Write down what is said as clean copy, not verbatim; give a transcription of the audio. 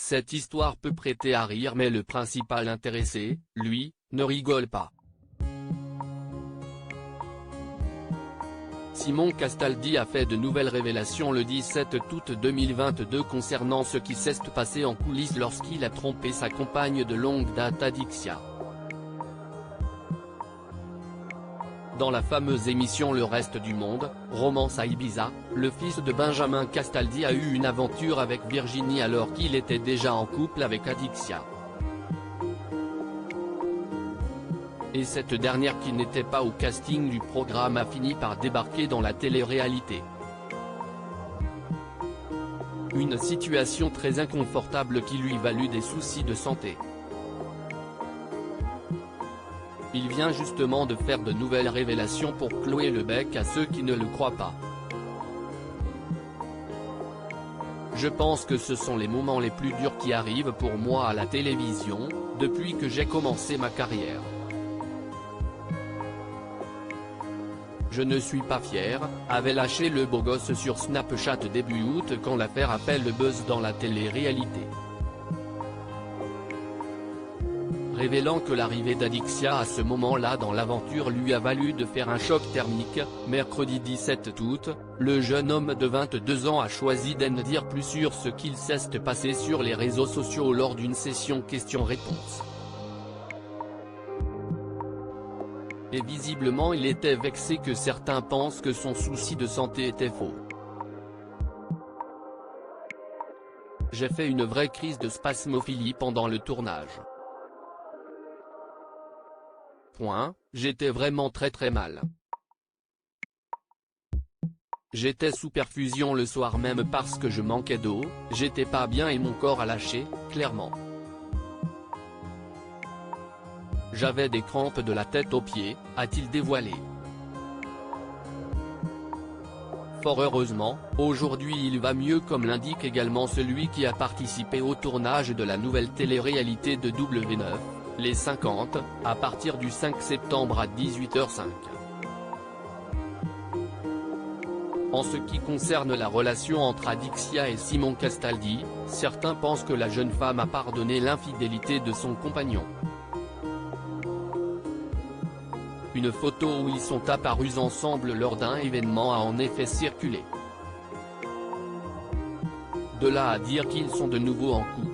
Cette histoire peut prêter à rire mais le principal intéressé, lui, ne rigole pas. Simon Castaldi a fait de nouvelles révélations le 17 août 2022 concernant ce qui s'est passé en coulisses lorsqu'il a trompé sa compagne de longue date Adixia. Dans la fameuse émission Le Reste du Monde, Romance à Ibiza, le fils de Benjamin Castaldi a eu une aventure avec Virginie alors qu'il était déjà en couple avec Adixia. Et cette dernière qui n'était pas au casting du programme a fini par débarquer dans la télé-réalité. Une situation très inconfortable qui lui valut des soucis de santé. Il vient justement de faire de nouvelles révélations pour clouer le bec à ceux qui ne le croient pas. Je pense que ce sont les moments les plus durs qui arrivent pour moi à la télévision, depuis que j'ai commencé ma carrière. Je ne suis pas fier, avait lâché le beau gosse sur Snapchat début août quand l'affaire a fait le buzz dans la télé-réalité. Révélant que l'arrivée d'Adixia à ce moment-là dans l'aventure lui a valu de faire un choc thermique, mercredi 17 août, le jeune homme de 22 ans a choisi d'en dire plus sur ce qu'il s'est passé sur les réseaux sociaux lors d'une session questions-réponses. Et visiblement il était vexé que certains pensent que son souci de santé était faux. J'ai fait une vraie crise de spasmophilie pendant le tournage. J'étais vraiment très mal. J'étais sous perfusion le soir même parce que je manquais d'eau, j'étais pas bien et mon corps a lâché, clairement. J'avais des crampes de la tête aux pieds, a-t-il dévoilé. Fort heureusement, aujourd'hui il va mieux comme l'indique également celui qui a participé au tournage de la nouvelle télé-réalité de W9. Les 50, à partir du 5 septembre à 18h05. En ce qui concerne la relation entre Adixia et Simon Castaldi, certains pensent que la jeune femme a pardonné l'infidélité de son compagnon. Une photo où ils sont apparus ensemble lors d'un événement a en effet circulé. De là à dire qu'ils sont de nouveau en couple.